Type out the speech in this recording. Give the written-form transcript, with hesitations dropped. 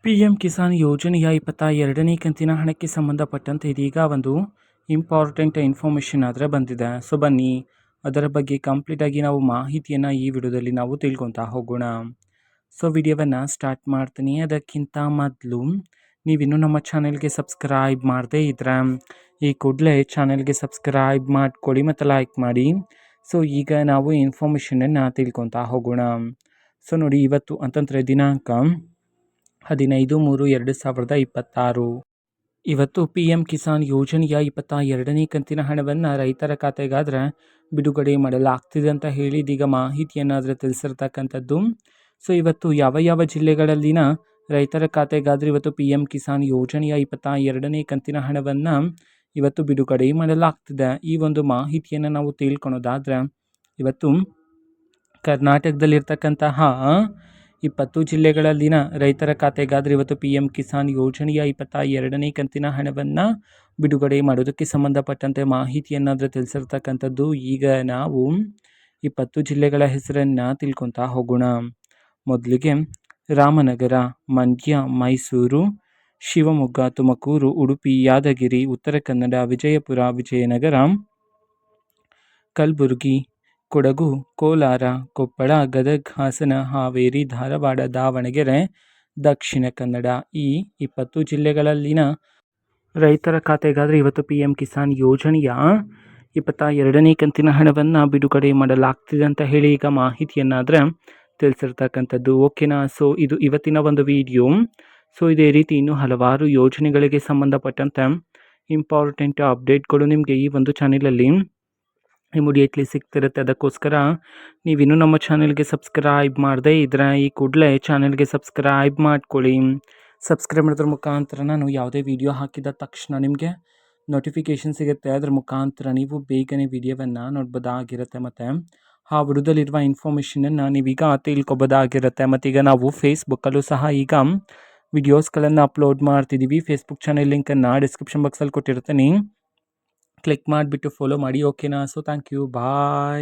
PM Kisan ಯೋಜನೆಯ 22ನೇ ಕಂತಿನ ಹಣಕ್ಕೆ ಸಂಬಂಧಪಟ್ಟಂತೆ ಇದೀಗ ಒಂದು ಇಂಪಾರ್ಟೆಂಟ್ ಇನ್ಫಾರ್ಮೇಷನ್ ಆದರೆ ಬಂದಿದೆ. ಸೊ ಬನ್ನಿ ಅದರ ಬಗ್ಗೆ ಕಂಪ್ಲೀಟಾಗಿ ನಾವು ಮಾಹಿತಿಯನ್ನು ಈ ವಿಡಿಯೋದಲ್ಲಿ ನಾವು ತಿಳ್ಕೊತಾ ಹೋಗೋಣ. ಸೊ ವಿಡಿಯೋವನ್ನು ಸ್ಟಾರ್ಟ್ ಮಾಡ್ತೀನಿ. ಅದಕ್ಕಿಂತ ಮೊದಲು ನೀವಿನ್ನೂ ನಮ್ಮ ಚಾನೆಲ್ಗೆ ಸಬ್ಸ್ಕ್ರೈಬ್ ಮಾಡದೇ ಇದ್ರೆ ಈ ಕೂಡಲೇ ಚಾನೆಲ್ಗೆ ಸಬ್ಸ್ಕ್ರೈಬ್ ಮಾಡ್ಕೊಳ್ಳಿ ಮತ್ತು ಲೈಕ್ ಮಾಡಿ. ಸೊ ಈಗ ನಾವು ಇನ್ಫಾರ್ಮೇಷನನ್ನು ತಿಳ್ಕೊತಾ ಹೋಗೋಣ. ಸೊ ನೋಡಿ, ಇವತ್ತು ಅಂತಂದರೆ ದಿನಾಂಕ 15/3/2026. ಇವತ್ತು PM ಕಿಸಾನ್ ಯೋಜನೆಯ 22ನೇ ಕಂತಿನ ಹಣವನ್ನು ರೈತರ ಖಾತೆಗಾದರೆ ಬಿಡುಗಡೆ ಮಾಡಲಾಗ್ತಿದೆ ಅಂತ ಹೇಳಿ ಇದೀಗ ಮಾಹಿತಿಯನ್ನಾದರೆ ತಿಳಿಸಿರ್ತಕ್ಕಂಥದ್ದು. ಸೊ ಇವತ್ತು ಯಾವ ಜಿಲ್ಲೆಗಳಲ್ಲಿನ ರೈತರ ಖಾತೆಗಾದರೆ ಇವತ್ತು PM ಕಿಸಾನ್ ಯೋಜನೆಯ 22ನೇ ಕಂತಿನ ಹಣವನ್ನು ಇವತ್ತು ಬಿಡುಗಡೆ ಮಾಡಲಾಗ್ತಿದೆ. ಈ ಒಂದು ಮಾಹಿತಿಯನ್ನು ನಾವು ತಿಳ್ಕೊಳೋದಾದರೆ, ಇವತ್ತು ಕರ್ನಾಟಕದಲ್ಲಿರ್ತಕ್ಕಂತಹ 20 ಜಿಲ್ಲೆಗಳಲ್ಲಿನ ರೈತರ ಖಾತೆಗಾದರೆ ಇವತ್ತು PM ಕಿಸಾನ್ ಯೋಜನೆಯ 22ನೇ ಕಂತಿನ ಹಣವನ್ನು ಬಿಡುಗಡೆ ಮಾಡೋದಕ್ಕೆ ಸಂಬಂಧಪಟ್ಟಂತೆ ಮಾಹಿತಿಯನ್ನಾದರೆ ತಿಳಿಸಿರ್ತಕ್ಕಂಥದ್ದು. ಈಗ ನಾವು 20 ಜಿಲ್ಲೆಗಳ ಹೆಸರನ್ನು ತಿಳ್ಕೊತಾ ಹೋಗೋಣ. ಮೊದಲಿಗೆ ರಾಮನಗರ, ಮಂಡ್ಯ, ಮೈಸೂರು, ಶಿವಮೊಗ್ಗ, ತುಮಕೂರು, ಉಡುಪಿ, ಯಾದಗಿರಿ, ಉತ್ತರ ಕನ್ನಡ, ವಿಜಯಪುರ, ವಿಜಯನಗರ, ಕಲಬುರಗಿ, ಕೊಡಗು, ಕೋಲಾರ, ಕೊಪ್ಪಳ, ಗದಗ, ಹಾಸನ, ಹಾವೇರಿ, ಧಾರವಾಡ, ದಾವಣಗೆರೆ, ದಕ್ಷಿಣ ಕನ್ನಡ. ಈ 20 ಜಿಲ್ಲೆಗಳಲ್ಲಿನ ರೈತರ ಖಾತೆಗಾದರೆ ಇವತ್ತು PM ಕಿಸಾನ್ ಯೋಜನೆಯ 22ನೇ ಕಂತಿನ ಹಣವನ್ನು ಬಿಡುಗಡೆ ಮಾಡಲಾಗ್ತಿದೆ ಅಂತ ಹೇಳಿ ಈಗ ಮಾಹಿತಿಯನ್ನಾದರೆ ತಿಳಿಸಿರ್ತಕ್ಕಂಥದ್ದು. ಓಕೆನಾ? ಸೊ ಇದು ಇವತ್ತಿನ ಒಂದು ವಿಡಿಯೋ. ಸೊ ಇದೇ ರೀತಿ ಇನ್ನೂ ಹಲವಾರು ಯೋಜನೆಗಳಿಗೆ ಸಂಬಂಧಪಟ್ಟಂತೆ ಇಂಪಾರ್ಟೆಂಟ್ ಅಪ್ಡೇಟ್ಗಳು ನಿಮಗೆ ಈ ಒಂದು ಚಾನೆಲಲ್ಲಿ ಇಮಿಡಿಯೇಟ್ಲಿ ಸಿಗ್ತಿರುತ್ತೆ. ಅದಕ್ಕೋಸ್ಕರ ನೀವಿನ್ನೂ ನಮ್ಮ ಚಾನೆಲ್ಗೆ ಸಬ್ಸ್ಕ್ರೈಬ್ ಮಾಡದೇ ಇದ್ದರೆ ಈ ಕೂಡಲೇ ಚಾನೆಲ್ಗೆ ಸಬ್ಸ್ಕ್ರೈಬ್ ಮಾಡ್ಕೊಳ್ಳಿ. ಸಬ್ಸ್ಕ್ರೈಬ್ ಮಾಡೋದ್ರ ಮುಖಾಂತರ ನಾನು ಯಾವುದೇ ವಿಡಿಯೋ ಹಾಕಿದ ತಕ್ಷಣ ನಿಮಗೆ ನೋಟಿಫಿಕೇಷನ್ ಸಿಗುತ್ತೆ. ಅದರ ಮುಖಾಂತರ ನೀವು ಬೇಗನೆ ವಿಡಿಯೋವನ್ನು ನೋಡ್ಬೋದಾಗಿರುತ್ತೆ ಮತ್ತು ಆ ವಿಡಿಯೋದಲ್ಲಿರುವ ಇನ್ಫಾರ್ಮೇಷನನ್ನು ನೀವೀಗ ತಿಳ್ಕೊಬೋದಾಗಿರುತ್ತೆ. ಮತ್ತೀಗ ನಾವು ಫೇಸ್ಬುಕ್ಕಲ್ಲೂ ಸಹ ಈಗ ವಿಡಿಯೋಸ್ಗಳನ್ನು ಅಪ್ಲೋಡ್ ಮಾಡ್ತಿದ್ದೀವಿ. ಫೇಸ್ಬುಕ್ ಚಾನೆಲ್ ಲಿಂಕನ್ನು ಡಿಸ್ಕ್ರಿಪ್ಷನ್ ಬಾಕ್ಸಲ್ಲಿ ಕೊಟ್ಟಿರ್ತೀನಿ. ಕ್ಲಿಕ್ ಮಾಡಿಬಿಟ್ಟು ಫಾಲೋ ಮಾಡಿ. ಓಕೆನಾ? So thank you, bye.